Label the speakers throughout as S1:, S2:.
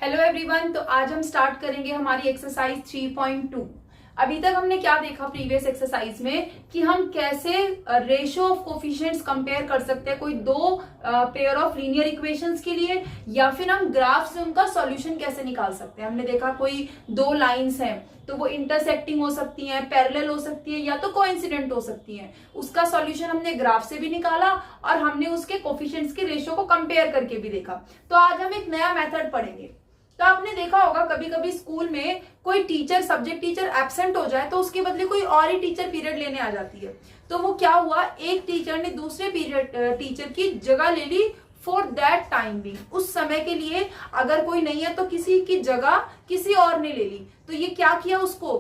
S1: Hello everyone. तो आज हम स्टार्ट करेंगे हमारी एक्सरसाइज 3.2। अभी तक हमने क्या देखा प्रीवियस एक्सरसाइज में कि हम कैसे रेशियो ऑफ कोफिशिएंट्स कंपेयर कर सकते हैं कोई दो पेयर ऑफ लीनियर इक्वेशंस के लिए, या फिर हम ग्राफ से उनका सॉल्यूशन कैसे निकाल सकते हैं। हमने देखा कोई दो लाइंस हैं तो वो इंटरसेक्टिंग हो सकती हैं, पैरेलल हो सकती है, या तो कोइंसिडेंट हो सकती हैं। उसका सॉल्यूशन हमने ग्राफ से भी निकाला और हमने उसके कोफिशिएंट्स के रेशियो को कंपेयर करके भी देखा। तो आज हम एक नया मेथड पढ़ेंगे। तो आपने देखा होगा कभी कभी स्कूल में कोई टीचर, सब्जेक्ट टीचर एब्सेंट हो जाए तो उसके बदले कोई और ही टीचर पीरियड लेने आ जाती है। तो वो क्या हुआ, एक टीचर ने दूसरे पीरियड टीचर की जगह ले ली फॉर दैट टाइम भी। उस समय के लिए अगर कोई नहीं है तो किसी की जगह किसी और ने ले ली। तो ये क्या किया, उसको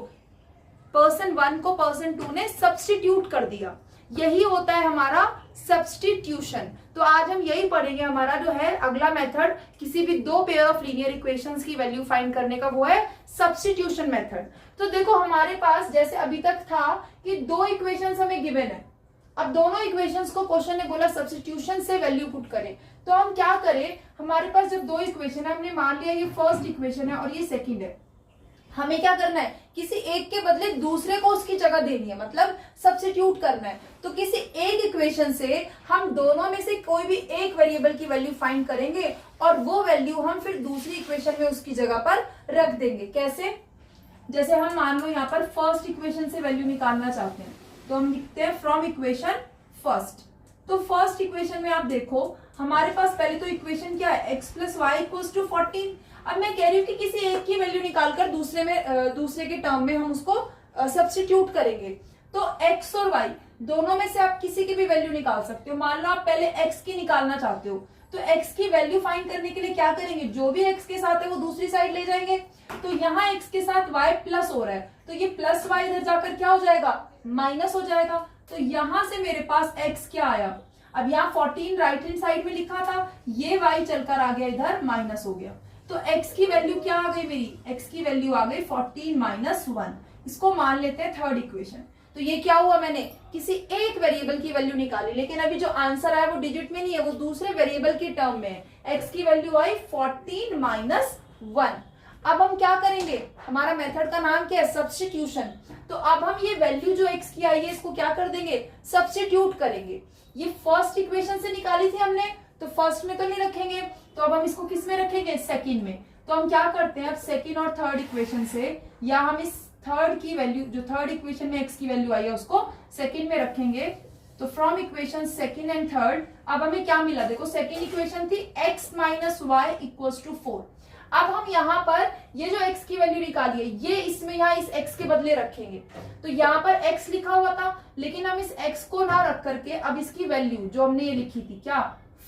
S1: पर्सन 1 को पर्सन 2 ने सब्स्टिट्यूट कर दिया। यही होता है हमारा सब्स्टिट्यूशन। तो आज हम यही पढ़ेंगे। हमारा जो है अगला मेथड किसी भी दो पेयर ऑफ लीनियर इक्वेशंस की वैल्यू फाइंड करने का, वो है सब्स्टिट्यूशन मेथड। तो देखो हमारे पास जैसे अभी तक था कि दो इक्वेशंस हमें गिवन है। अब दोनों इक्वेशंस को क्वेश्चन ने बोला सब्स्टिट्यूशन से वैल्यू पुट करें। तो हम क्या करें, हमारे पास जब दो इक्वेशन है, हमने मान लिया ये फर्स्ट इक्वेशन है और ये सेकेंड है। हमें क्या करना है, किसी एक के बदले दूसरे को उसकी जगह देनी है, मतलब सब्स्टिट्यूट करना है। तो किसी एक इक्वेशन से हम दोनों में से कोई भी एक वेरिएबल की वैल्यू फाइंड करेंगे और वो वैल्यू हम फिर दूसरी इक्वेशन में उसकी जगह पर रख देंगे। कैसे, जैसे हम मान लो यहाँ पर फर्स्ट इक्वेशन से वैल्यू निकालना चाहते हैं तो हम लिखते हैं फ्रॉम इक्वेशन फर्स्ट। तो फर्स्ट इक्वेशन में आप देखो हमारे पास पहले तो इक्वेशन क्या है, x plus y equals to 14। अब मैं कह रही हूँ कि किसी एक की वैल्यू निकालकर दूसरे के टर्म में हम उसको सब्स्टिट्यूट करेंगे। तो x और y दोनों में से आप किसी की भी वैल्यू निकाल सकते हो। मान लो आप पहले x की निकालना चाहते हो तो x की वैल्यू फाइंड करने के लिए क्या करेंगे, जो भी x के साथ है वो दूसरी साइड ले जाएंगे। तो यहाँ x के साथ y प्लस हो रहा है तो ये प्लस y इधर जाकर क्या हो जाएगा, माइनस हो जाएगा। तो यहां से मेरे पास x क्या आया, अब यहाँ 14 राइट हैंड साइड में लिखा था, ये y चलकर आ गया इधर माइनस हो गया। तो x की वैल्यू क्या आ गई मेरी, x की वैल्यू आ गई 14 माइनस 1। इसको मान लेते हैं थर्ड इक्वेशन। तो ये क्या हुआ, मैंने किसी एक वेरिएबल की वैल्यू निकाली, लेकिन अभी जो आंसर आया वो डिजिट में नहीं है, वो दूसरे वेरिएबल के टर्म में है। x की वैल्यू आई 14 माइनस 1। अब हम क्या करेंगे, हमारा मेथड का नाम क्या है, सब्स्टिट्यूशन। तो अब हम ये वैल्यू जो x की आई है इसको क्या कर देंगे, सब्स्टिट्यूट करेंगे। ये फर्स्ट इक्वेशन से निकाली थी हमने, तो फर्स्ट में तो नहीं रखेंगे, तो अब हम इसको किस में रखेंगे, सेकंड में। तो हम क्या करते हैं, अब सेकंड और थर्ड इक्वेशन से, या हम इस थर्ड की वैल्यू जो थर्ड इक्वेशन में x की वैल्यू आई है उसको सेकंड में रखेंगे। तो from equation second and third अब हमें क्या मिला, देखो सेकंड इक्वेशन थी x minus y equals to 4। अब हम यहाँ पर ये जो x की वैल्यू निकाली है ये इसमें यहाँ इस x के बदले रखेंगे। तो यहाँ पर x लिखा हुआ था, लेकिन हम इस x को ना रख करके अब इसकी वैल्यू जो हमने ये लिखी थी क्या,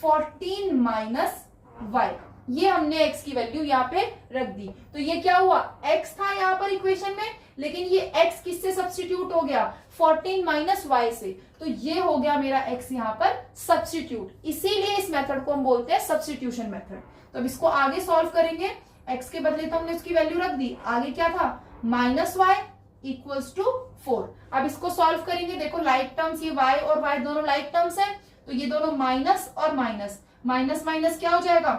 S1: 14 माइनस वाई, ये हमने x की वैल्यू यहाँ पे रख दी। तो ये क्या हुआ, x था यहाँ पर इक्वेशन में, लेकिन ये x किससे सब्स्टिट्यूट हो गया, 14 माइनस वाई से। तो ये हो गया मेरा x यहाँ पर सब्स्टिट्यूट। इसीलिए इस मेथड को हम बोलते हैं सब्स्टिट्यूशन मेथड। तो अब इसको आगे सॉल्व करेंगे, x के बदले तो हमने उसकी वैल्यू रख दी, आगे क्या था, माइनस वाई इक्वल्स टू 4। अब इसको सॉल्व करेंगे, देखो लाइक टर्म्स, ये y और y दोनों लाइक टर्म्स है, तो ये दोनों माइनस और माइनस, माइनस माइनस क्या हो जाएगा,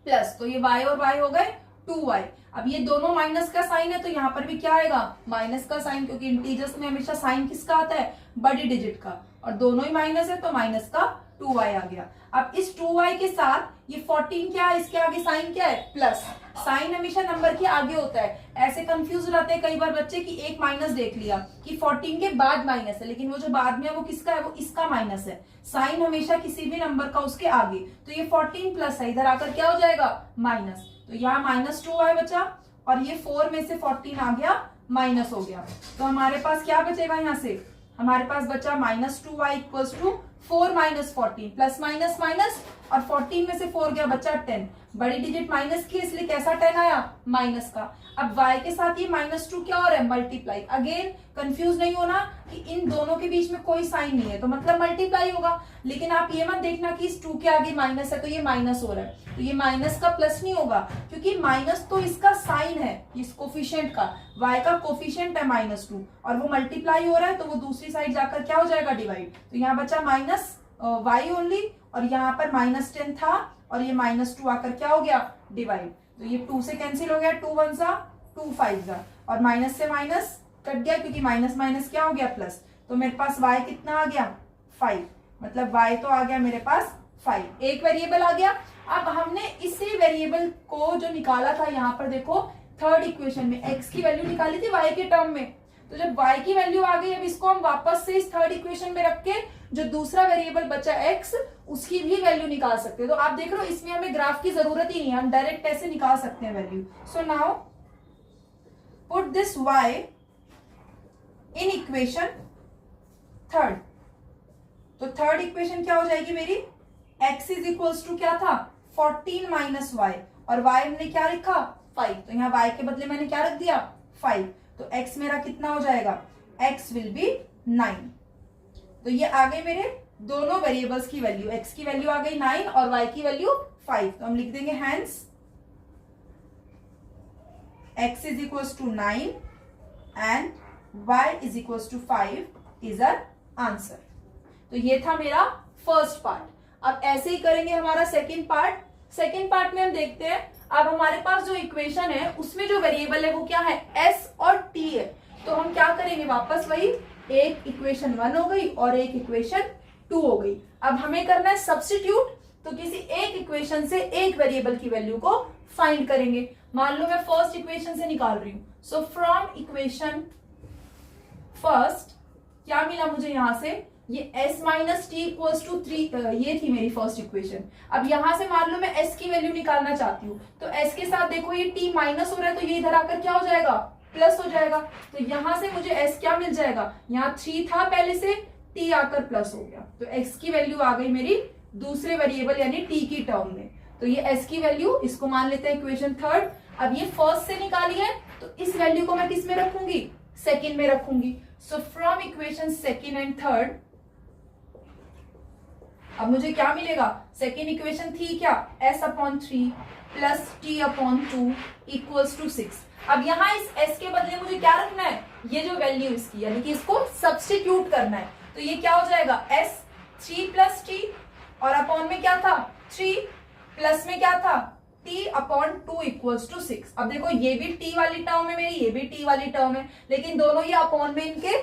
S1: प्लस। तो ये y और y हो गए 2y। अब ये दोनों माइनस का साइन है तो यहाँ पर भी क्या आएगा, माइनस का साइन, क्योंकि इंटीजर्स में हमेशा साइन किसका आता है, बड़ी डिजिट का, और दोनों ही माइनस है तो माइनस का 2y आ गया। अब इस 2y के साथ ये 14 क्या है, इसके आगे साइन क्या है, प्लस। साइन हमेशा नंबर के आगे होता है। ऐसे कंफ्यूज रहते हैं कई बार बच्चे कि एक माइनस देख लिया कि 14 के बाद माइनस है, लेकिन वो जो बाद में है वो किसका है, वो इसका माइनस है। साइन हमेशा किसी भी नंबर का उसके आगे। तो ये 14 प्लस है, इधर आकर क्या हो जाएगा, माइनस। तो यहाँ माइनस 2y बचा और ये 4 में से 14 आ गया, माइनस हो गया। तो हमारे पास क्या बचेगा, यहाँ से हमारे पास बचा minus 2y equals to 4 minus 14, plus minus minus, और 14 में से 4 गया, बचा 10। बड़ी डिजिट माइनस की इसलिए कैसा 10 आया, माइनस का। अब y के साथ ये -2 क्या हो रहा है, मल्टीप्लाई। अगेन कंफ्यूज नहीं होना कि इन दोनों के बीच में कोई साइन नहीं है तो मतलब मल्टीप्लाई होगा, लेकिन आप ये मत देखना कि इस 2 के आगे माइनस है तो ये माइनस हो रहा है। तो ये माइनस का प्लस नहीं होगा, क्योंकि माइनस तो इसका साइन है, इस कोफिशिएंट का, y का कोफिशिएंट है -2, और वो मल्टीप्लाई हो रहा है तो वो दूसरी साइड जाकर क्या हो जाएगा, डिवाइड। तो यहाँ बचा माइनस y ओनली, और यहाँ पर -10 था और ये -2 आकर क्या हो गया, डिवाइड, तो ये 2 से कैंसिल हो गया, 2 1 जा 2 5 जा, और माइनस से माइनस कट गया क्योंकि माइनस माइनस क्या हो गया प्लस, तो मेरे पास y कितना आ गया 5, मतलब y तो आ गया मेरे पास 5, एक वेरिएबल आ गया। अब हमने इसी वेरिएबल को जो निकाला था यहाँ पर देखो थर्ड इक्वेशन में x की वैल्यू निकाली थी y के टर्म में, तो जब y की वैल्यू आ गई अब इसको हम वापस से इस थर्ड इक्वेशन में रख के जो दूसरा वेरिएबल बचा x उसकी भी वैल्यू निकाल सकते हैं। तो आप देख रहे हो इसमें हमें ग्राफ की जरूरत ही नहीं है, हम डायरेक्ट ऐसे निकाल सकते हैं value. So now put this y in equation third, तो थर्ड इक्वेशन क्या हो जाएगी मेरी, x इज इक्वल्स टू क्या था 14 माइनस y, और y हमने क्या लिखा 5, तो यहाँ y के बदले मैंने क्या रख दिया 5, तो x मेरा कितना हो जाएगा, x विल बी 9। तो ये आ गई मेरे दोनों वेरिएबल्स की वैल्यू, x की वैल्यू आ गई 9 और y की वैल्यू 5, तो हम लिख देंगे hence x is equals to 9 and y is equals to 5 is our answer. तो ये था मेरा फर्स्ट पार्ट। अब ऐसे ही करेंगे हमारा सेकेंड पार्ट। सेकेंड पार्ट में हम देखते हैं अब हमारे पास जो इक्वेशन है उसमें जो वेरिएबल है वो क्या है s और t है, तो हम क्या करेंगे वापस वही, एक इक्वेशन 1 हो गई और एक इक्वेशन 2 हो गई। अब हमें करना है सब्स्टिट्यूट, तो किसी एक इक्वेशन से एक वेरिएबल की वैल्यू को फाइंड करेंगे। मान लो मैं फर्स्ट इक्वेशन से निकाल रही हूं, सो फ्रॉम इक्वेशन फर्स्ट क्या मिला मुझे यहां से, ये s minus t equals to 3, ये थी मेरी फर्स्ट इक्वेशन। अब यहां से मान लो मैं s की वैल्यू निकालना चाहती हूँ, तो s के साथ देखो ये t माइनस हो रहा है तो ये इधर आकर क्या हो जाएगा प्लस हो जाएगा, तो यहां से मुझे s क्या मिल जाएगा, यहाँ 3 था पहले से, t आकर प्लस हो गया, तो x की वैल्यू आ गई मेरी दूसरे वेरिएबल यानी t की टर्म में। तो ये s की वैल्यू इसको मान लेते हैं इक्वेशन थर्ड। अब ये फर्स्ट से निकाली है तो इस वैल्यू को मैं किस में रखूंगी, सेकेंड में रखूंगी। So from equation second and third अब मुझे क्या मिलेगा, सेकेंड इक्वेशन थी क्या s upon 3 plus t upon 2 equals to 6। अब यहाँ इस s के बदले मुझे क्या रखना है, ये जो वैल्यू इसकी, यानी कि इसको सब्स्टिट्यूट करना है। तो ये क्या हो जाएगा s 3 प्लस t और अपॉन में क्या था 3 प्लस में क्या था t अपॉन 2 इक्वल्स टू 6। अब देखो ये भी t वाली टर्म है मेरी, ये भी t वाली टर्म है, लेकिन दोनों ये अपॉन में इनके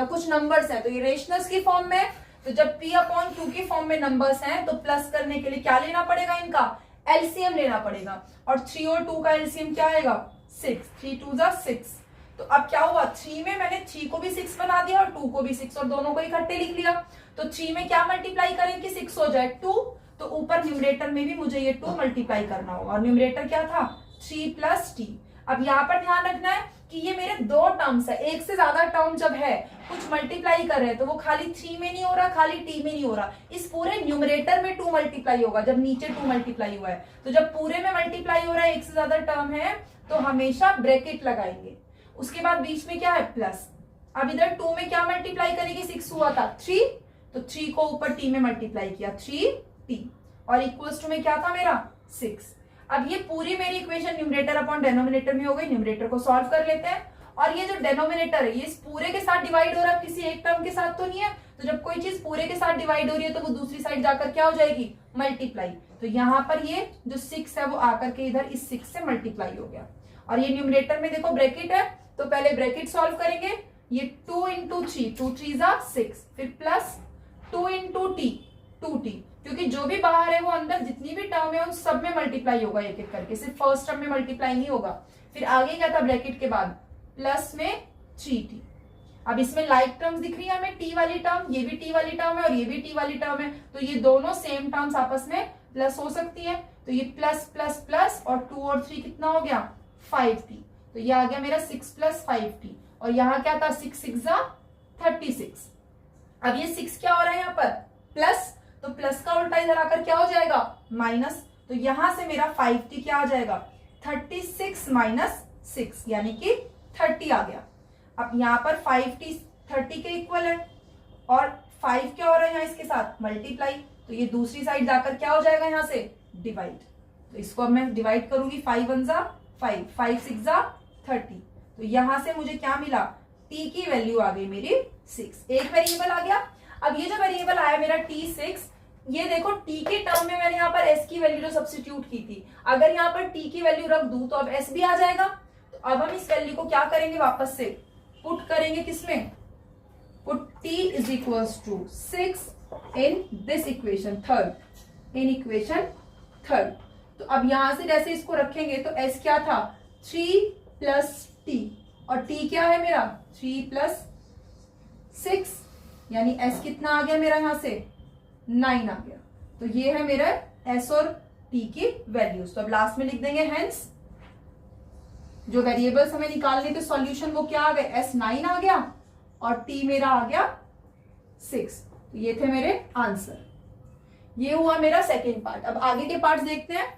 S1: कुछ नंबर्स हैं, तो ये रेशनल्स की फॉर्म में, तो जब p अपॉन 2 की फॉर्म में नंबर्स हैं तो प्लस करने के लिए क्या लेना पड़ेगा, इनका एलसीएम लेना पड़ेगा, और 3 और 2 का एलसीएम क्या आएगा 6, 3 2 जा 6। तो अब क्या हुआ, 3 में मैंने 3 को भी 6 बना दिया और 2 को भी 6, और दोनों को इकट्ठे लिख लिया। तो 3 में क्या मल्टीप्लाई करें कि 6 हो जाए 2, तो ऊपर न्यूमरेटर में भी मुझे ये 2 मल्टीप्लाई करना होगा, और न्यूमरेटर क्या था 3 प्लस टी। अब यहाँ पर ध्यान रखना है कि ये मेरे दो टर्म्स है, एक से ज्यादा टर्म जब है कुछ मल्टीप्लाई कर रहे हैं तो वो खाली 3 में नहीं हो रहा, खाली t में नहीं हो रहा, इस पूरे न्यूमरेटर में 2 मल्टीप्लाई होगा जब नीचे 2 मल्टीप्लाई हुआ है। तो जब पूरे में मल्टीप्लाई हो रहा है, एक से ज्यादा टर्म है, तो हमेशा ब्रैकेट लगाएंगे, उसके बाद बीच में क्या है प्लस। अब इधर 2 में क्या मल्टीप्लाई करेंगे, 6 हुआ था 3, तो 3 को ऊपर t में मल्टीप्लाई किया 3t, और इक्वल्स टू में क्या था मेरा 6। अब ये पूरी मेरी इक्वेशन न्यूमरेटर अपॉन डेनोमिनेटर में हो गई। न्यूमरेटर को सॉल्व कर लेते हैं, और ये जो डेनोमिनेटर है ये इस पूरे के साथ डिवाइड हो रहा है, किसी एक टर्म के साथ तो नहीं है। तो जब कोई चीज पूरे के साथ डिवाइड हो रही है तो वो दूसरी साइड जाकर क्या हो जाएगी मल्टीप्लाई। तो यहाँ पर ये जो 6 है वो आकर के इधर इस 6 से मल्टीप्लाई हो गया, और ये न्यूमरेटर में देखो ब्रैकेट है, तो पहले ब्रैकेट सॉल्व करेंगे। ये 2 इंटू 3, 2 3 जा 6, फिर प्लस 2 इंटू टी 2t, क्योंकि जो भी बाहर है वो अंदर जितनी भी टर्म है उन सब में मल्टीप्लाई होगा एक एक करके, सिर्फ फर्स्ट टर्म में मल्टीप्लाई नहीं होगा। फिर आगे क्या था ब्रैकेट के बाद प्लस में 3t। अब इसमें लाइक टर्म्स दिख रही है हमें, t वाली टर्म, ये भी t वाली टर्म है और ये भी t वाली टर्म है, तो ये दोनों सेम टर्म्स आपस में प्लस हो सकती है। तो ये प्लस प्लस प्लस और 2 और 3 कितना हो गया 5t, तो ये आ गया मेरा 6 प्लस 5t, और यहाँ क्या था 6 6 जा 36। अब ये 6 क्या हो रहा है यहाँ पर प्लस, तो प्लस का उल्टा इधर आकर क्या हो जाएगा माइनस, तो यहां से मेरा 5t क्या आ जाएगा 36 माइनस 6, यानी कि 30 आ गया। अब यहाँ पर 5t 30 के इक्वल है, और 5 क्या हो रहा है यहाँ इसके साथ मल्टीप्लाई, तो ये दूसरी साइड जाकर क्या हो जाएगा यहाँ से डिवाइड। तो इसको अब मैं डिवाइड करूंगी, 5 1 जा 5, 5 6 जा 30, तो यहां से मुझे क्या मिला t की वैल्यू आ गई मेरी 6, एक वेरिएबल आ गया। अब ये जो वेरिएबल आया मेरा t6, ये देखो टी के टर्म में मैंने यहाँ पर एस की वैल्यू जो सब्स्टिट्यूट की थी, अगर यहाँ पर टी की वैल्यू रख दूं तो अब एस भी आ जाएगा। तो अब हम इस वैल्यू को क्या करेंगे, वापस से पुट करेंगे किसमें, put t is equals to 6 in this equation third, in equation third. तो अब यहां से जैसे इसको रखेंगे तो एस क्या था 3 प्लस टी, और टी क्या है मेरा 3 प्लस 6, यानी एस कितना आ गया मेरा यहां से 9 आ गया। तो ये है मेरा एस और टी की वैल्यूज। तो अब लास्ट में लिख देंगे हेंस जो वेरिएबल्स हमें निकालने थे सॉल्यूशन वो क्या आ गए, एस 9 आ गया और टी मेरा आ गया 6। तो ये थे मेरे आंसर। ये हुआ मेरा सेकेंड पार्ट। अब आगे के पार्ट देखते हैं।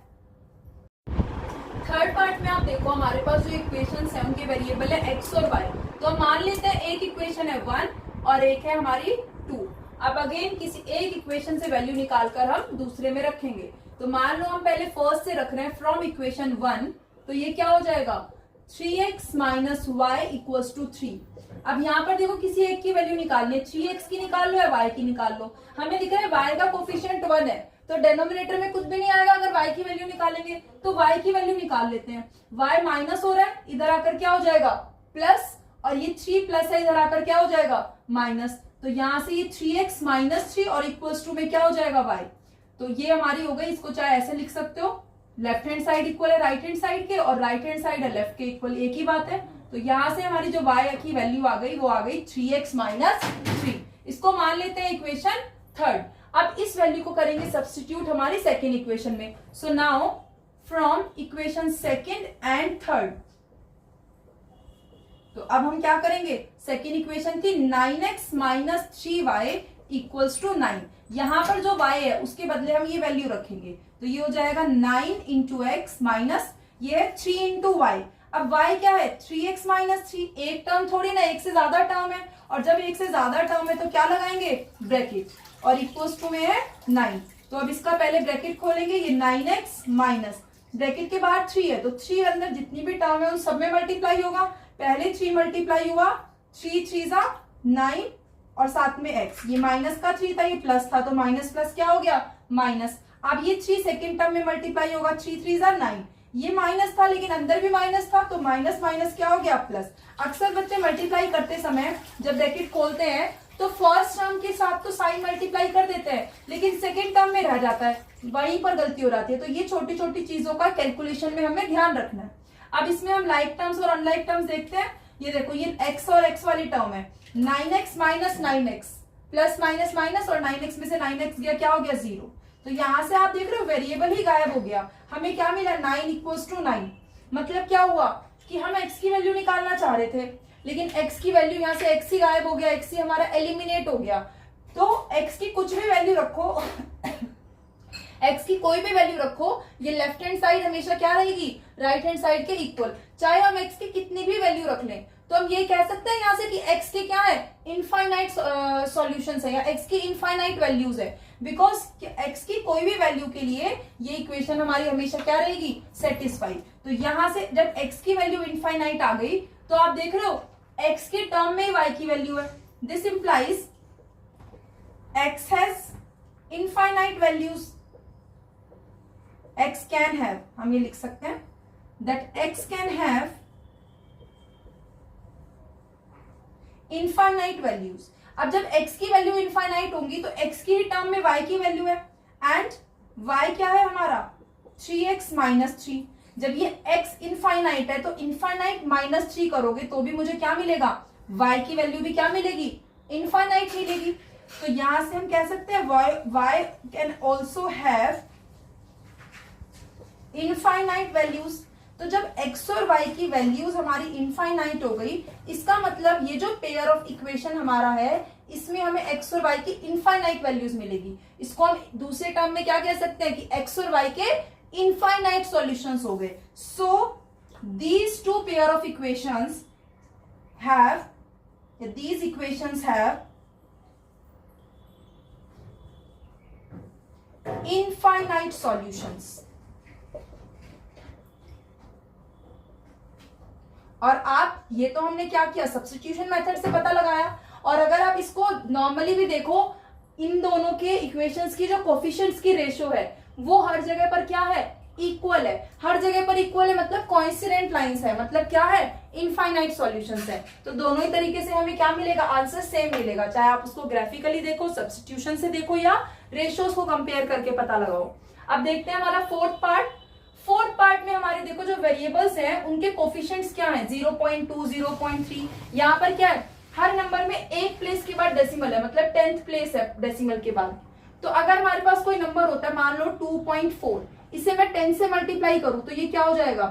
S1: थर्ड पार्ट में आप देखो हमारे पास जो इक्वेशंस है उनके वेरिएबल है एक्स और वाई। तो हम मान लेते हैं एक इक्वेशन है 1 और एक है हमारी 2। अब अगेन किसी एक इक्वेशन से वैल्यू निकालकर हम दूसरे में रखेंगे। तो मान लो हम पहले फर्स्ट से रख रहे हैं फ्रॉम इक्वेशन 1, तो ये क्या हो जाएगा 3x minus y equals to 3। अब यहाँ पर देखो किसी एक की वैल्यू निकालनी है, 3x की निकाल लो या y की निकाल लो। हमें दिख रहा है y का कोफिशिएंट 1 है, तो डिनोमिनेटर में कुछ भी नहीं आएगा अगर y की वैल्यू निकालेंगे। तो y की वैल्यू निकाल लेते हैं। y माइनस हो रहा है, इधर आकर क्या हो जाएगा प्लस, और ये 3 प्लस है, इधर आकर क्या हो जाएगा माइनस। तो यहां से ये 3x माइनस 3 और इक्वल्स टू में क्या हो जाएगा y। तो ये हमारी हो गई, इसको चाहे ऐसे लिख सकते हो, लेफ्ट हैंड साइड इक्वल है राइट हैंड साइड के और राइट हैंड साइड है लेफ्ट के इक्वल, एक ही बात है। तो यहां से हमारी जो y की वैल्यू आ गई वो आ गई 3x माइनस 3। इसको मान लेते हैं इक्वेशन थर्ड। अब इस वैल्यू को करेंगे सब्स्टिट्यूट हमारी सेकेंड इक्वेशन में। So now from equation second and third, तो अब हम क्या करेंगे, सेकेंड इक्वेशन थी 9x minus 3y equals to 9। यहां पर जो y है उसके बदले हम ये वैल्यू रखेंगे, तो ये हो जाएगा 9 इंटू एक्स माइनस ये है 3 इंटू वाई। अब y क्या है 3x माइनस 3, एक टर्म थोड़ी ना, एक से ज्यादा टर्म है, और जब एक से ज्यादा टर्म है तो क्या लगाएंगे ब्रैकेट, और इक्वल्स टू में है 9। तो अब इसका पहले ब्रैकेट खोलेंगे, ये 9x माइनस ब्रैकेट के बाहर 3 है, तो 3 अंदर जितनी भी टर्म है उन सब में मल्टीप्लाई होगा। पहले 3 मल्टीप्लाई हुआ, 3 3 9 और साथ में x, ये माइनस का 3 था ये प्लस था, तो माइनस प्लस क्या हो गया माइनस। अब ये 3 सेकेंड टर्म में मल्टीप्लाई होगा, 3 3 9, ये माइनस था लेकिन अंदर भी माइनस था, तो माइनस माइनस क्या हो गया प्लस। अक्सर बच्चे मल्टीप्लाई करते समय जब ब्रैकेट खोलते हैं तो फर्स्ट टर्म के साथ तो साइन मल्टीप्लाई कर देते हैं, लेकिन सेकेंड टर्म में रह जाता है, वहीं पर गलती हो जाती है। तो ये छोटी छोटी चीजों का कैलकुलेशन में हमें ध्यान रखना है। अब इसमें हम लाइक टर्म्स और अनलाइक टर्म्स देखते हैं। ये देखो ये x और x वाली टर्म है, 9x minus 9x plus minus minus, और 9x में से 9x गया क्या हो गया 0। तो यहां से आप देख रहे हो वेरिएबल ही गायब हो गया। हमें क्या मिला 9 इक्वल्स टू 9। मतलब क्या हुआ कि हम x की वैल्यू निकालना चाह रहे थे, लेकिन x की वैल्यू यहां से x ही गायब हो गया, x ही हमारा एलिमिनेट हो गया। तो x की कुछ भी वैल्यू रखो x की कोई भी वैल्यू रखो, ये लेफ्ट हैंड साइड हमेशा क्या रहेगी राइट हैंड साइड के इक्वल। चाहे हम x की कितनी भी वैल्यू रख लें, तो हम ये कह सकते हैं यहां से कि x के क्या है इनफाइनाइट सॉल्यूशंस है, या x की इनफाइनाइट वैल्यूज है, बिकॉज x की कोई भी वैल्यू के लिए ये इक्वेशन हमारी हमेशा क्या रहेगी सेटिस्फाइड। तो यहां से जब x की वैल्यू इनफाइनाइट आ गई, तो आप देख रहे हो x के टर्म में y की वैल्यू है, this implies x has infinite values. x can have, हम ये लिख सकते हैं that x can have infinite values. अब जब x की वैल्यू इनफाइनाइट होंगी तो x की ही टर्म में y की वैल्यू है, एंड y क्या है हमारा 3x माइनस 3। जब ये x इनफाइनाइट है तो इनफाइनाइट माइनस 3 करोगे तो भी मुझे क्या मिलेगा y की वैल्यू भी क्या मिलेगी इनफाइनाइट मिलेगी। तो यहां से हम कह सकते हैं y can also have infinite values. तो जब x और y की वैल्यूज हमारी इनफाइनाइट हो गई, इसका मतलब ये जो पेयर ऑफ इक्वेशन हमारा है इसमें हमें x और y की इनफाइनाइट वैल्यूज मिलेगी। इसको हम दूसरे टर्म में क्या कह सकते हैं कि x और y के इनफाइनाइट सॉल्यूशंस हो गए। So these two pair of equations have, these equations have infinite solutions। और आप ये तो हमने क्या किया सब्स्टिट्यूशन मेथड से पता लगाया, और अगर आप इसको नॉर्मली भी देखो इन दोनों के इक्वेशंस की जो कोफिशिएंट्स की रेशियो है वो हर जगह पर क्या है, इक्वल है। हर जगह पर इक्वल है मतलब कोइंसिडेंट लाइंस है, मतलब क्या है, इनफाइनाइट सॉल्यूशंस है। तो दोनों ही तरीके से हमें क्या मिलेगा, आंसर सेम मिलेगा, चाहे आप उसको ग्राफिकली देखो, सब्स्टिट्यूशन से देखो या रेशियोज को कंपेयर करके पता लगाओ। अब देखते हैं हमारा फोर्थ पार्ट। फोर्थ पार्ट में हमारे देखो जो वेरिएबल्स हैं उनके कोफिशिएंट्स क्या है, 0.2, 0.3। यहाँ पर क्या है, हर नंबर में एक प्लेस के बाद डेसिमल है, मतलब 10th प्लेस है डेसिमल के बाद। तो अगर हमारे पास कोई नंबर होता है, मान लो 2.4, इसे मैं 10 से मल्टीप्लाई करूं तो ये क्या हो जाएगा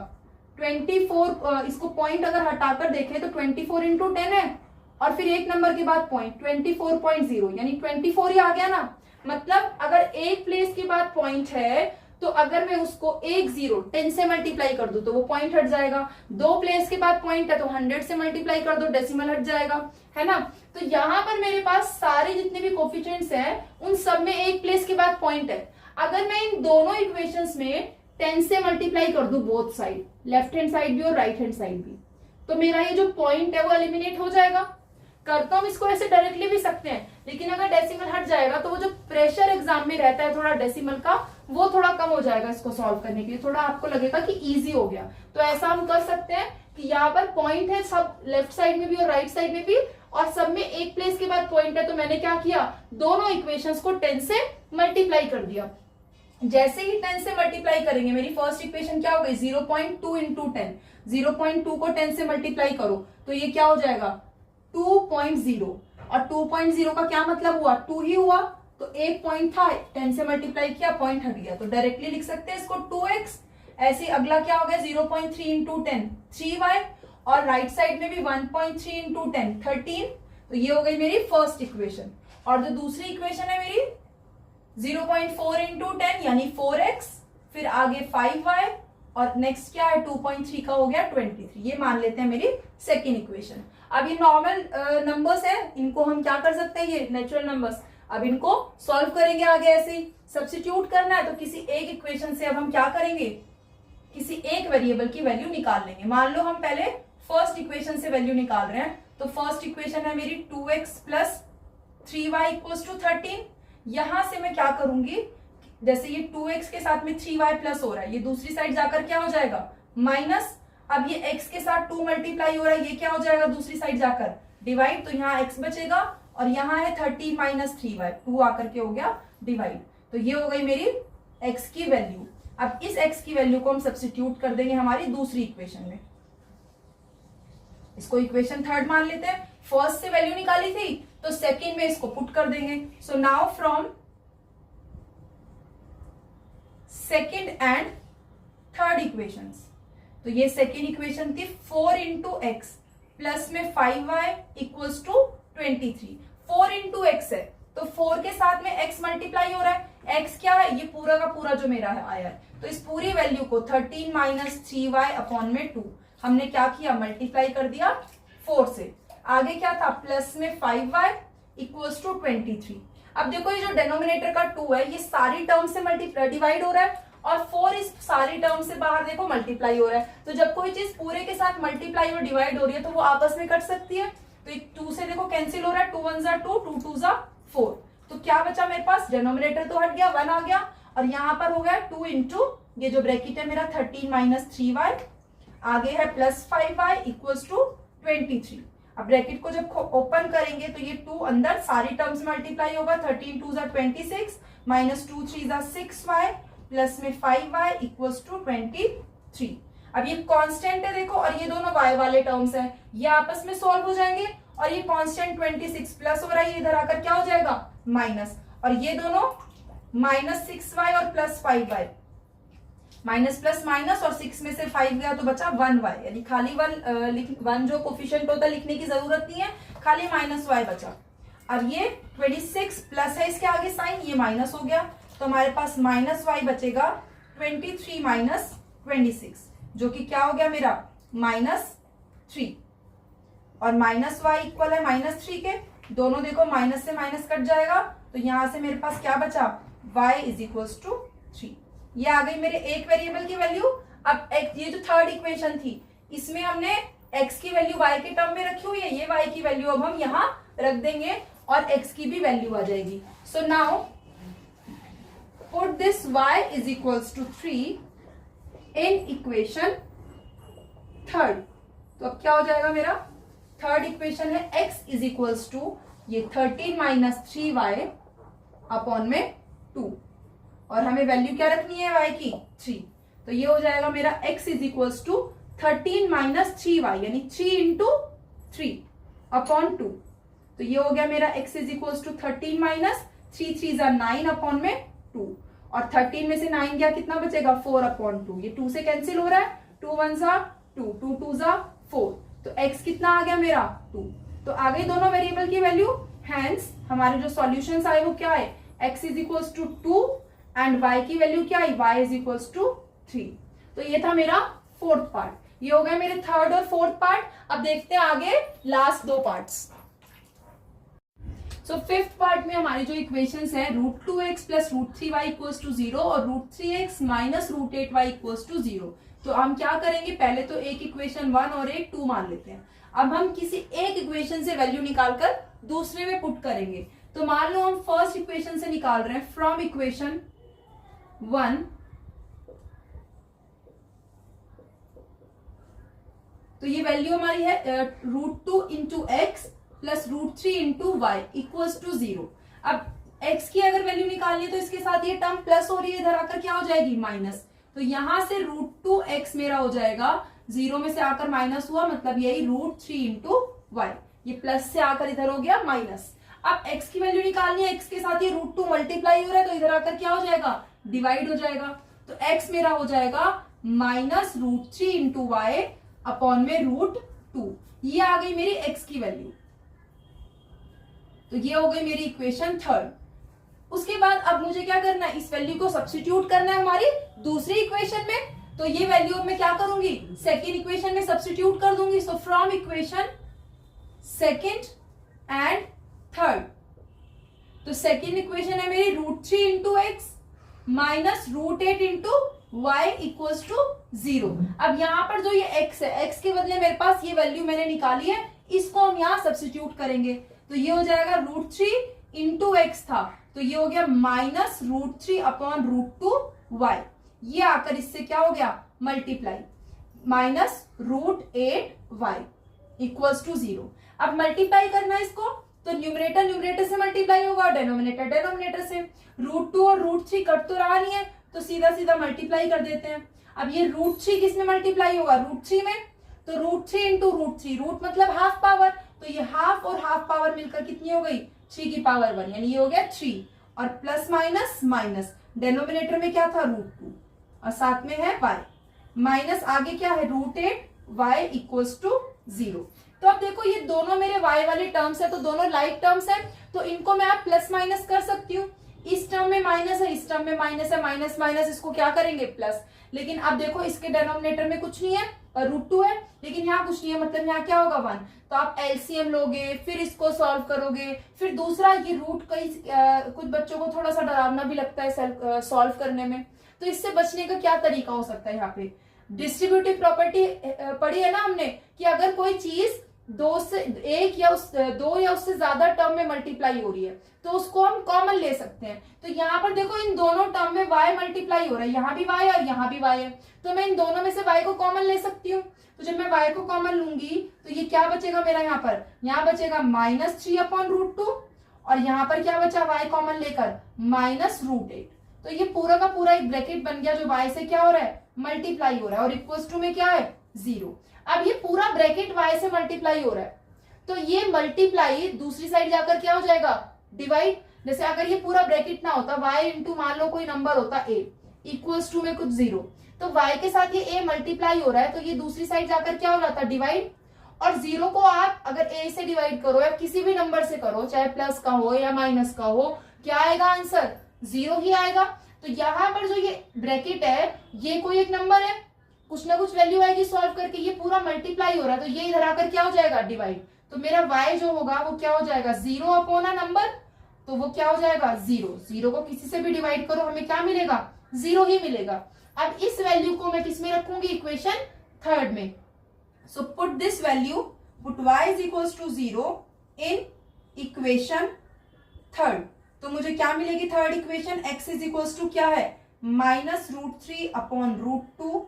S1: 24। इसको पॉइंट अगर हटाकर देखें तो 24 इंटू 10 है, और फिर एक नंबर के बाद पॉइंट 24.0, यानी 24 ही आ गया ना। मतलब अगर एक प्लेस के बाद पॉइंट है तो अगर मैं उसको एक 0 10 से मल्टीप्लाई कर दूं तो वो पॉइंट हट जाएगा। दो प्लेस के बाद पॉइंट है तो 100 से मल्टीप्लाई कर दो, डेसिमल हट जाएगा, है ना। तो यहाँ पर मेरे पास सारे जितने भी कोफिशिएंट्स हैं उन सब में एक प्लेस के बाद पॉइंट है। अगर मैं इन दोनों इक्वेशंस में 10 से मल्टीप्लाई कर दूं both side, left hand side भी और राइट हैंड साइड भी, तो मेरा ये जो पॉइंट है वो एलिमिनेट हो जाएगा। कर तो हम इसको ऐसे डायरेक्टली भी सकते हैं, लेकिन अगर डेसिमल हट जाएगा तो वो जो प्रेशर एग्जाम में रहता है थोड़ा डेसिमल का, वो थोड़ा कम हो जाएगा। इसको सॉल्व करने के लिए थोड़ा आपको लगेगा कि इजी हो गया। तो ऐसा हम कर सकते हैं कि यहाँ पर पॉइंट है सब लेफ्ट साइड में भी और राइट साइड में भी, और सब में एक प्लेस के बाद पॉइंट है, तो मैंने क्या किया, दोनों इक्वेशंस को 10 से मल्टीप्लाई कर दिया। जैसे ही 10 से मल्टीप्लाई करेंगे, मेरी फर्स्ट इक्वेशन क्या हो गई, 0.2 इंटू 10। 0.2 को 10 से मल्टीप्लाई करो तो ये क्या हो जाएगा 2.0, और 2.0 का क्या मतलब हुआ, 2 ही हुआ। तो एक पॉइंट था, 10 से मल्टीप्लाई किया, पॉइंट हट गया, तो डायरेक्टली लिख सकते हैं इसको 2x। ऐसे अगला क्या हो गया 0.3 इंटू 10 3y, और राइट साइड में भी 1.3 इंटू 10 13। तो ये हो गई मेरी फर्स्ट इक्वेशन। और जो दूसरी इक्वेशन है मेरी 0.4 इंटू 10 यानी 4x, फिर आगे 5y, और नेक्स्ट क्या है 2.3 का हो गया 23। ये मान लेते हैं मेरी सेकेंड इक्वेशन। अब ये नॉर्मल नंबर्स है, इनको हम क्या कर सकते हैं, ये नेचुरल नंबर्स। अब इनको सॉल्व करेंगे आगे ऐसे ही। सब्स्टिट्यूट करना है तो किसी एक इक्वेशन से अब हम क्या करेंगे, किसी एक वेरिएबल की वैल्यू निकाल लेंगे। मान लो हम पहले फर्स्ट इक्वेशन से वैल्यू निकाल रहे हैं, तो फर्स्ट इक्वेशन है मेरी 2x plus 3y equals to 13। यहां से मैं क्या करूंगी, जैसे ये 2x के साथ में 3y प्लस हो रहा है, ये दूसरी साइड जाकर क्या हो जाएगा माइनस। अब ये x के साथ 2 मल्टीप्लाई हो रहा है, ये क्या हो जाएगा दूसरी साइड जाकर डिवाइड, तो यहाँ x बचेगा, और यहाँ है 13 माइनस 3y, 2 आकर के हो गया डिवाइड। तो ये हो गई मेरी x की वैल्यू। अब इस x की वैल्यू को हम सब्स्टिट्यूट कर देंगे हमारी दूसरी इक्वेशन में। इसको इक्वेशन थर्ड मान लेते हैं। फर्स्ट से वैल्यू निकाली थी तो सेकेंड में इसको पुट कर देंगे। So now from second and third equations, तो ये सेकेंड इक्वेशन थी 4 इंटू एक्स प्लस में 5y equals to 23। 4 into x है तो 4 के साथ में x मल्टीप्लाई हो रहा है। x क्या है, ये पूरा का पूरा जो मेरा है आया है, तो इस पूरी वैल्यू को 13 माइनस 3y अपॉन में 2 हमने क्या किया, मल्टीप्लाई कर दिया 4 से। आगे क्या था, प्लस में 5y इक्वल्स टू 23। अब देखो ये जो डेनोमिनेटर का 2 है ये सारी टर्म से मल्टीप्लाई डिवाइड हो रहा है, और 4 इस सारी टर्म से बाहर देखो मल्टीप्लाई हो रहा है। तो जब कोई चीज पूरे के साथ मल्टीप्लाई और डिवाइड हो रही है तो वो आपस में कट सकती है। तो 2 से देखो कैंसिल हो रहा है, 2 1 जा 2, 2 2 जा 4। तो क्या बचा मेरे पास, डेनोमिनेटर तो हट गया, 1 आ गया, और यहाँ पर हो गया 2 इंटू ये जो ब्रैकेट है मेरा 13 माइनस 3y, आगे है प्लस 5y इक्वल्स टू 23। अब ब्रैकेट को जब ओपन करेंगे तो ये 2 अंदर सारी टर्म्स मल्टीप्लाई होगा, 13 2 जा 26 माइनस 2 3 जा 6y प्लस में 5y इक्वल्स टू 23। अब ये कांस्टेंट है देखो, और ये दोनों y वाले टर्म्स हैं, ये आपस में सॉल्व हो जाएंगे, और ये कांस्टेंट 26 प्लस हो रहा है, ये इधर आकर क्या हो जाएगा माइनस, और ये दोनों माइनस 6y और plus 5y, minus plus minus, और 6 में से 5 गया तो बचा 1y, यानी खाली 1 जो कोफिशिएंट होता है लिखने की जरूरत नहीं है, खाली माइनस y बचा। अब ये 26 प्लस है, इसके आगे साइन, ये माइनस हो गया, तो हमारे पास माइनस y बचेगा 23 माइनस 26, जो कि क्या हो गया मेरा -3, और माइनस y इक्वल है -3 के, दोनों देखो माइनस से माइनस कट जाएगा, तो यहां से मेरे पास क्या बचा y इज इक्वल्स टू 3। ये आ गई मेरे एक वेरिएबल की वैल्यू। अब ये जो थर्ड इक्वेशन थी इसमें हमने x की वैल्यू y के टर्म में रखी हुई है, ये y की वैल्यू अब हम यहाँ रख देंगे, और x की भी वैल्यू आ जाएगी। So now put this y is equals to 3 in equation third. तो अब क्या हो जाएगा मेरा, थर्ड इक्वेशन है x इज इक्वल्स टू ये 13 माइनस 3y अपॉन में 2, और हमें वैल्यू क्या रखनी है y की 3। तो ये हो जाएगा मेरा x is equals to 13 minus 3y यानी 3 इंटू 3 अपॉन 2। तो ये हो गया मेरा x is equals to 13 minus 3 3 जा 9 अपॉन में 2, और 13 में से 9 गया कितना बचेगा 4 अपॉन 2। ये 2 से कैंसिल हो रहा है, 2 1 जा 2, 2 2 जा 4, तो x कितना आ गया मेरा 2। तो आ गई दोनों वेरिएबल की वैल्यू, हैंस हमारे जो सॉल्यूशंस आए वो क्या है, x is equals to 2 and y की वैल्यू क्या आई, y इज इक्वल्स टू 3। तो ये था मेरा फोर्थ पार्ट, ये हो गया मेरे थर्ड और फोर्थ पार्ट। अब देखते हैं आगे लास्ट दो पार्ट्स। सो फिफ्थ पार्ट में हमारी जो इक्वेशंस है √2x plus √3y equals to 0 और √3x minus √8y equals to 0। तो हम क्या करेंगे, पहले तो एक इक्वेशन 1 और एक 2 मान लेते हैं। अब हम किसी एक इक्वेशन से वैल्यू निकालकर दूसरे में पुट करेंगे। तो मान लो हम फर्स्ट इक्वेशन से निकाल रहे हैं, फ्रॉम इक्वेशन 1 तो ये वैल्यू हमारी है √2 into x plus √3 into y equals to 0। अब x की अगर वैल्यू निकालनी है तो इसके साथ ये टर्म प्लस हो रही है, इधर आकर क्या हो जाएगी माइनस। तो यहां से √2x मेरा हो जाएगा, 0 में से आकर माइनस हुआ, मतलब यही √3 इंटू वाई, ये प्लस से आकर इधर हो गया माइनस। अब x की वैल्यू निकालनी है, x के साथ ये √2 मल्टीप्लाई हो रहा है तो इधर आकर क्या हो जाएगा, डिवाइड हो जाएगा। तो x मेरा हो जाएगा माइनस √3 इंटू वाई अपॉन में √2। ये आ गई मेरी x की वैल्यू। तो ये हो गई मेरी इक्वेशन थर्ड। उसके बाद अब मुझे क्या करना है, इस वैल्यू को सब्स्टिट्यूट करना है हमारी दूसरी इक्वेशन में। तो ये वैल्यू मैं क्या करूंगी, सेकेंड इक्वेशन में सब्स्टिट्यूट कर दूंगी। So from equation second and third, तो सेकेंड इक्वेशन है मेरी √3 into x minus √8 into y equals to 0। अब यहाँ पर जो ये x है, x के बदले मेरे पास ये वैल्यू मैंने निकाली है, इसको हम यहाँ सब्स्टिट्यूट करेंगे। तो ये हो जाएगा √3 इंटू एक्स था, तो ये हो गया माइनस √3 अपॉन √2y। ये आकर इससे क्या हो गया multiply, minus √8y equals to 0। अब मल्टीप्लाई करना है इसको, तो न्यूमरेटर न्यूमरेटर से मल्टीप्लाई होगा, डेनोमिनेटर डेनोमिनेटर से। √2 और √3 कट तो रहा नहीं है, तो सीधा सीधा मल्टीप्लाई कर देते हैं। अब ये √3 किस में मल्टीप्लाई होगा, √3 में, तो √3 इंटू √3, रूट मतलब हाफ पावर, तो ये हाफ और हाफ पावर मिलकर कितनी हो गई 3 की पावर 1, यानी ये हो गया 3, और प्लस माइनस माइनस, डेनोमिनेटर में क्या था √2 और साथ में है y, माइनस आगे क्या है √8y इक्वल्स टू 0। तो अब देखो ये दोनों मेरे y वाले टर्म्स है, तो दोनों लाइक टर्म्स है, तो इनको मैं आप प्लस माइनस कर सकती हूँ। इस टर्म में माइनस है, इस टर्म में माइनस है, माइनस माइनस इसको क्या करेंगे प्लस। लेकिन अब देखो इसके डेनोमिनेटर में कुछ नहीं है, √2 है, लेकिन यहाँ कुछ नहीं है, मतलब यहाँ क्या होगा 1। तो आप एलसीएम लोगे, फिर इसको सॉल्व करोगे, फिर दूसरा ये रूट कई कुछ बच्चों को थोड़ा सा डरावना भी लगता है सॉल्व करने में। तो इससे बचने का क्या तरीका हो सकता है, यहाँ पे डिस्ट्रीब्यूटिव प्रॉपर्टी पढ़ी है ना हमने, कि अगर कोई चीज दो या उससे ज्यादा टर्म में मल्टीप्लाई हो रही है तो उसको हम कॉमन ले सकते हैं। तो यहाँ पर देखो इन दोनों टर्म में y मल्टीप्लाई हो रहा है, यहाँ भी y और यहाँ भी y है, तो मैं इन दोनों में से y को कॉमन ले सकती हूँ। तो जब मैं y को कॉमन लूंगी तो ये क्या बचेगा मेरा, यहाँ बचेगा माइनस 3 अपॉन √2, और यहाँ पर क्या बचा y कॉमन लेकर माइनस √8। तो ये पूरा का पूरा एक ब्रैकेट बन गया जो y से क्या हो रहा है मल्टीप्लाई हो रहा है, और इक्वल्स टू में क्या है 0। अब ये पूरा ब्रैकेट y से मल्टीप्लाई हो रहा है, तो ये मल्टीप्लाई दूसरी साइड जाकर क्या हो जाएगा डिवाइड। जैसे अगर ये पूरा ब्रैकेट ना होता, y इंटू मान लो कोई नंबर होता a इक्वल्स टू में कुछ 0, तो y के साथ ये a मल्टीप्लाई हो रहा है, तो ये दूसरी साइड जाकर क्या हो जाता डिवाइड। और 0 को आप अगर a से डिवाइड करो या किसी भी नंबर से करो, चाहे प्लस का हो या माइनस का हो, क्या आएगा आंसर 0 ही आएगा। तो यहाँ पर जो ये ब्रैकेट है ये कोई एक नंबर है, कुछ ना कुछ वैल्यू आएगी सॉल्व करके, ये पूरा मल्टीप्लाई हो रहा है, तो ये इधर आकर क्या हो जाएगा डिवाइड। तो मेरा y जो होगा वो क्या हो जाएगा 0 अपॉन अ नंबर, तो वो क्या हो जाएगा 0। 0 को किसी से भी डिवाइड करो हमें क्या मिलेगा 0 ही मिलेगा। अब इस वैल्यू को मैं किस में रखूंगी, इक्वेशन थर्ड में। So put this value, put y is equals to 0 in
S2: equation third. तो मुझे क्या मिलेगी third equation, x is equals to क्या है, -√3/√2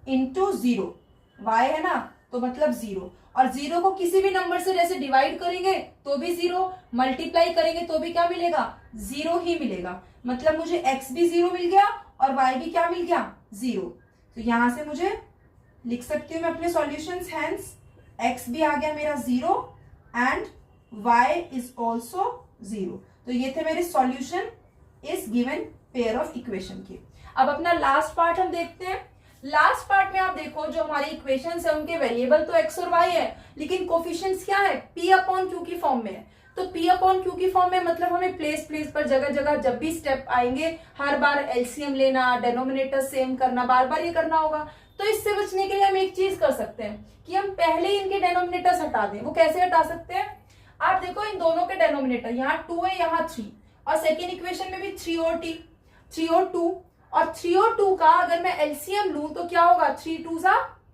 S2: इंटू 0, y है ना, तो मतलब 0। और 0 को किसी भी नंबर से जैसे डिवाइड करेंगे तो भी 0, मल्टीप्लाई करेंगे तो भी क्या मिलेगा, 0 ही मिलेगा। मतलब मुझे x भी 0 मिल गया और y भी क्या मिल गया, 0। तो यहां से मुझे लिख सकती हूँ मैं अपने सॉल्यूशंस, हैंस x भी आ गया मेरा 0 एंड y इज ऑल्सो 0। तो ये थे मेरे सॉल्यूशन इस गिवन पेयर ऑफ इक्वेशन के। अब अपना लास्ट पार्ट हम देखते हैं। लास्ट पार्ट में आप देखो जो हमारे इक्वेशंस है उनके वेरिएबल तो x और y है, लेकिन कोफिशिएंट्स क्या है, p/q की फॉर्म में है। तो p/q की फॉर्म में मतलब हमें प्लेस पर जगह जगह जब भी स्टेप आएंगे हर बार एलसीएम लेना, डेनोमिनेटर सेम करना, बार बार ये करना होगा। तो इससे बचने के लिए हम एक चीज कर सकते हैं कि हम पहले इनके डेनोमिनेटर्स हटा दें। वो कैसे हटा सकते हैं, आप देखो इन दोनों के डेनोमिनेटर यहाँ 2 है, यहाँ 3, और सेकेंड इक्वेशन में भी 3 और 2, और 3 और 2 का अगर मैं एलसीएम लूं तो क्या होगा, 3 2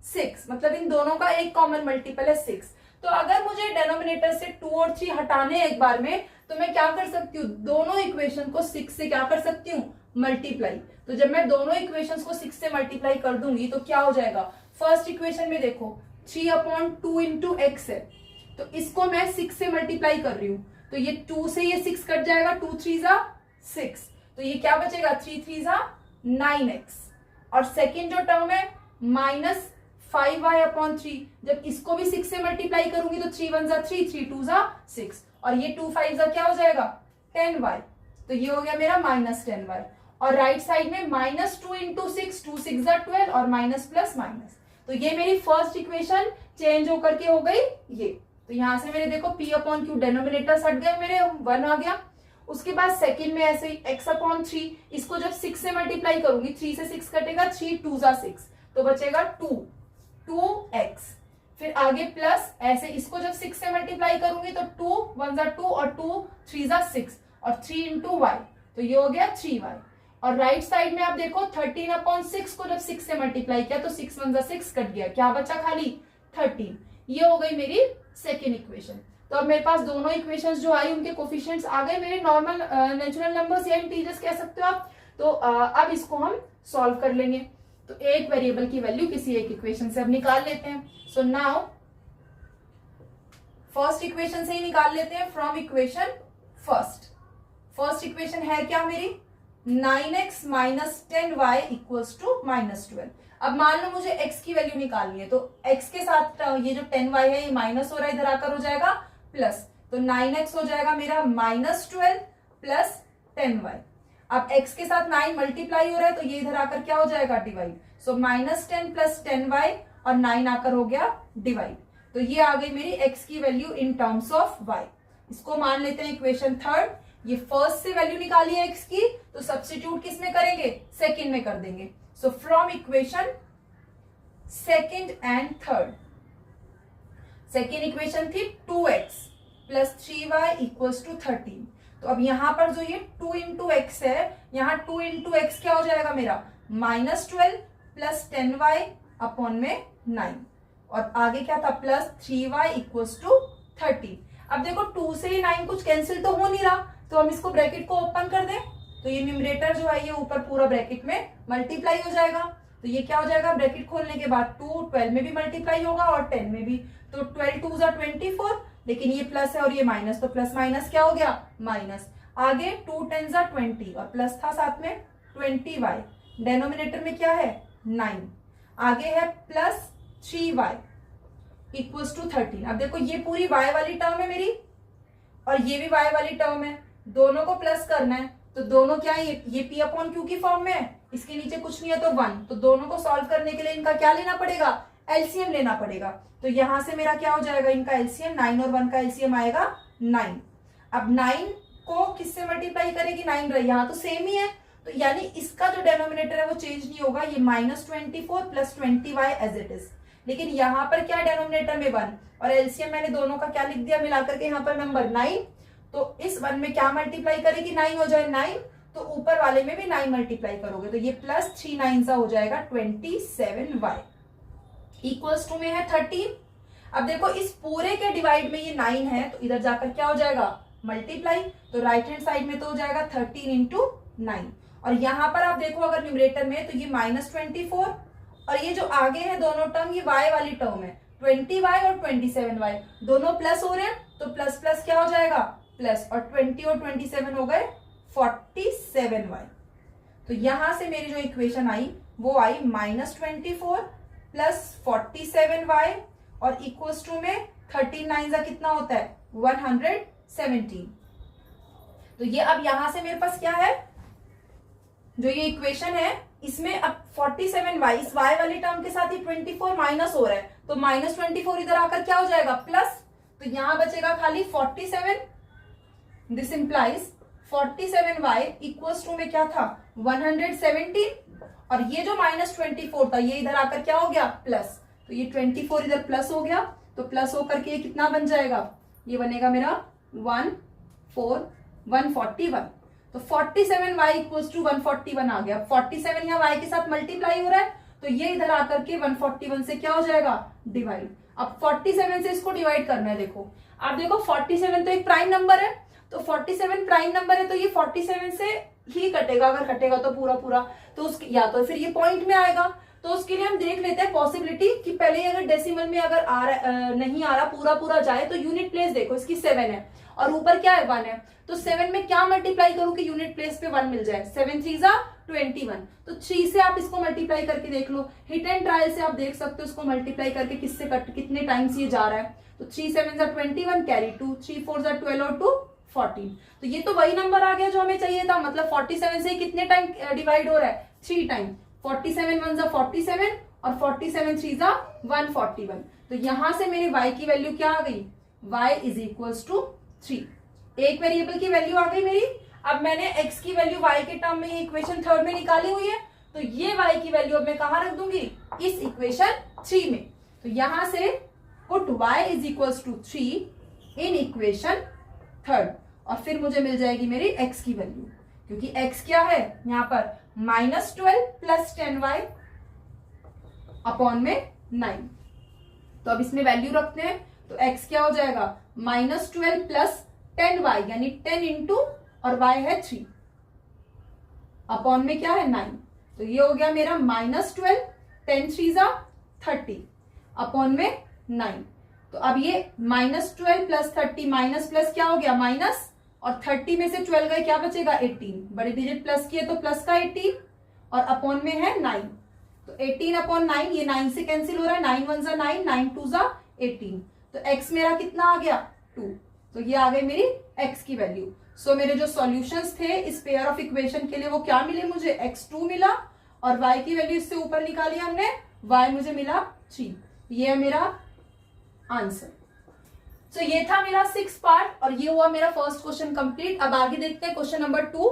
S2: 6, मतलब इन दोनों का एक कॉमन मल्टीपल है 6। तो अगर मुझे डेनोमिनेटर से 2 और 3 हटाने एक बार में, तो मैं क्या कर सकती हूँ, दोनों इक्वेशन को 6 से क्या कर सकती हूँ, मल्टीप्लाई। तो जब मैं दोनों इक्वेशंस को 6 से मल्टीप्लाई कर दूंगी तो क्या हो जाएगा, फर्स्ट इक्वेशन में देखो 3/2 इंटू एक्स है, तो इसको मैं 6 से मल्टीप्लाई कर रही हूँ, तो ये 2 से ये 6 कट जाएगा, 2 3 6, तो ये क्या बचेगा, 3 3 9x। और सेकेंड जो टर्म है -5y/3, जब इसको भी 6 से मल्टीप्लाई करूंगी तो 3 1 3, 3 2 6, और ये 2 5 क्या हो जाएगा, 10y। तो ये हो गया मेरा -10y। और राइट साइड में -2 इंटू 6, 2 6 12, और माइनस प्लस माइनस। तो ये मेरी फर्स्ट इक्वेशन चेंज होकर के हो गई ये। तो यहां से मेरे देखो p/q डेनोमिनेटर्स हट गए मेरे, 1 आ गया। उसके बाद सेकंड में ऐसे ही x/3, इसको जब 6 से मल्टीप्लाई करूंगी, 3 से 6 कटेगा, 3 2 6, तो बचेगा 2x। फिर आगे प्लस, ऐसे इसको जब 6 से मल्टीप्लाई करूंगी तो 2 1 2, और 2 3 6, और 3 इंटू y, तो ये हो गया 3y। और राइट साइड में आप देखो 13/6 को जब 6 से मल्टीप्लाई किया तो 6 1 6 कट गया, क्या बचा खाली 13। ये हो गई मेरी सेकेंड इक्वेशन। तो अब मेरे पास दोनों इक्वेशंस जो आई उनके कोफिशिएंट्स आ गए मेरे, नॉर्मल नेचुरल नंबर्स या इंटीजर्स कह सकते हो आप। तो अब इसको हम सॉल्व कर लेंगे। तो एक वेरिएबल की वैल्यू किसी एक इक्वेशन से अब निकाल लेते हैं। सो नाउ फर्स्ट इक्वेशन से ही निकाल लेते हैं, फ्रॉम इक्वेशन फर्स्ट इक्वेशन है क्या मेरी, 9x - 10y = -12। अब मान लो मुझे x की वैल्यू निकालनी है, तो x के साथ ये जो 10y है ये माइनस हो रहा है, इधर आकर हो जाएगा प्लस, तो 9x हो जाएगा मेरा -12 प्लस 10y। अब x के साथ 9 मल्टीप्लाई हो रहा है तो ये इधर आकर क्या हो जाएगा, डिवाइड। सो -10 प्लस 10y, और 9 आकर हो गया डिवाइड। तो ये आ गई मेरी x की value in terms of y। इसको मान लेते हैं इक्वेशन थर्ड। ये फर्स्ट से वैल्यू निकाली है x की, तो सब्स्टिट्यूट किस में करेंगे, सेकंड में कर देंगे। सो from equation second and third, second equation थी 2x प्लस 3y = 13। तो अब यहां पर जो ये 2 इंटू एक्स है, यहाँ 2 इंटू एक्स क्या हो जाएगा मेरा, -12 प्लस 10y अपॉन में 9, और आगे क्या था, प्लस 3y = 13। अब देखो 2 से ही 9 कुछ कैंसिल तो हो नहीं रहा, तो हम इसको ब्रैकेट को ओपन कर दें, तो ये न्यूमरेटर जो है ये ऊपर पूरा ब्रैकेट में मल्टीप्लाई हो जाएगा। तो ये क्या हो जाएगा, ब्रैकेट खोलने के बाद 2 12 में भी मल्टीप्लाई होगा और 10 में भी, तो 12 2 24, लेकिन ये प्लस है और ये माइनस, तो प्लस माइनस क्या हो गया, माइनस। आगे 2 10 20, और प्लस था साथ में 20y, डेनोमिनेटर में क्या है 9, आगे है प्लस 3y = 13। अब देखो ये पूरी y वाली टर्म है मेरी, और ये भी y वाली टर्म है, दोनों को प्लस करना है, तो दोनों क्या है, ये p/q की फॉर्म में है, इसके नीचे कुछ नहीं है तो 1, तो दोनों को सॉल्व करने के लिए इनका क्या लेना पड़ेगा, एलसीएम लेना पड़ेगा। तो यहां से मेरा क्या हो जाएगा, इनका एलसीएम 9 और 1 का एलसीएम आएगा 9। अब 9 को किससे मल्टीप्लाई करेगी, 9 रही, यहाँ तो सेम ही है, तो यानी इसका जो डेनोमिनेटर है वो चेंज नहीं होगा, ये -24 plus 20y as it is. लेकिन यहाँ पर क्या डेनोमिनेटर में 1, और एलसीएम मैंने दोनों का क्या लिख दिया मिलाकर के, यहाँ पर नंबर 9, तो इस 1 में क्या मल्टीप्लाई करेगी, 9 हो जाए 9, तो ऊपर वाले में भी 9 मल्टीप्लाई करोगे, तो ये प्लस 3 9 हो जाएगा 27y = में है 13। अब देखो इस पूरे के डिवाइड में ये 9 है, तो इधर जाकर क्या हो जाएगा मल्टीप्लाई, तो राइट हैंड साइड में तो हो जाएगा 13 इंटू 9, और यहां पर आप देखो अगर न्यूमरेटर में तो ये -24, और ये जो आगे है दोनों टर्म ये y वाली टर्म है 20y और 27y, दोनों प्लस हो रहे हैं तो प्लस प्लस क्या हो जाएगा प्लस, और 20 और 27 हो गए 47y। तो यहां से मेरी जो इक्वेशन आई वो आई -24 प्लस 47y और इक्वल्स टू में 39 का कितना होता है 117। तो ये अब यहां से मेरे पास क्या है, जो ये इक्वेशन है इसमें अब 47y इस y वाली टर्म के साथ ही 24 माइनस हो रहा है, तो -24 इधर आकर क्या हो जाएगा प्लस, तो यहां बचेगा खाली 47। This implies 47y equals to में क्या था 117, और ये जो -24 था ये इधर आकर क्या हो गया प्लस, तो ये 24 इधर प्लस हो गया, तो प्लस होकर के ये कितना बन जाएगा, ये बनेगा मेरा 141। तो 47y इक्वल्स टू 141 आ गया। 47 यहाँ y के साथ मल्टीप्लाई हो रहा है तो ये इधर आकर के 141 से क्या हो जाएगा डिवाइड। अब 47 से इसको डिवाइड करना है। देखो आप देखो 47 तो एक प्राइम नंबर है, तो 47 प्राइम नंबर है तो ये 47 से ही कटेगा, अगर कटेगा तो पूरा पूरा, तो उसके या तो फिर ये पॉइंट में आएगा। तो उसके लिए हम देख लेते हैं पॉसिबिलिटी कि पहले अगर डेसिमल में अगर नहीं आ रहा पूरा पूरा जाए तो यूनिट प्लेस देखो इसकी 7 है और ऊपर क्या है 1 है, तो 7 में क्या मल्टीप्लाई करूं कि यूनिट प्लेस पे 1 मिल जाए, 7 3 जा 21, तो 3 से आप इसको मल्टीप्लाई करके देख लो। हिट एंड ट्रायल से आप देख सकते हो इसको मल्टीप्लाई करके किससे कितने टाइम्स ये जा रहा है, तो 3 7 जा 21 कैरी 2, 3 4 जा 12 और 2 14। तो ये तो वही नंबर आ गया जो हमें चाहिए था, मतलब 47 से कितने टाइम डिवाइड हो रहा है 3 टाइम, 47 1 जा 47 और 47 3 जा 141। तो यहां से मेरी y की वैल्यू क्या आ गई, y इज इक्वल्स टू 3। एक वेरिएबल की वैल्यू आ गई मेरी। अब मैंने x की वैल्यू y के टर्म में इक्वेशन 3 में निकाली हुई है, तो ये y की वैल्यू अब मैं कहां रख दूंगी, इस इक्वेशन 3 में। तो यहां से put y is equals to 3 in equation 3 और फिर मुझे मिल जाएगी मेरी x की वैल्यू, क्योंकि x क्या है यहां पर -12 प्लस 10y अपॉन में 9। तो अब इसमें वैल्यू रखते हैं, तो x क्या हो जाएगा -12 प्लस 10y यानी 10 इंटू और y है 3 अपॉन में क्या है 9। तो ये हो गया मेरा -12 10 3 जा 30 अपॉन में 9। तो अब ये -12 प्लस 30 माइनस प्लस क्या हो गया माइनस, और 30 में से 12 गए क्या बचेगा 18, बड़े डिजिट प्लस किए तो प्लस का 18 और अपॉन में है 9। तो 18 अपॉन 9 ये 9 से कैंसिल हो रहा है, 9 1 जा 9 9 2 जा 18। तो x मेरा कितना आ गया 2। तो ये आ गई मेरी x की वैल्यू। सो मेरे जो सॉल्यूशंस थे इस पेयर ऑफ इक्वेशन के लिए वो क्या मिले मुझे, x2 मिला और y की वैल्यू इससे ऊपर निकाली हमने, y मुझे मिला 3। ये है मेरा आंसर। सो ये था मेरा 6th पार्ट और ये हुआ मेरा फर्स्ट क्वेश्चन कंप्लीट। अब आगे देखते हैं क्वेश्चन नंबर 2।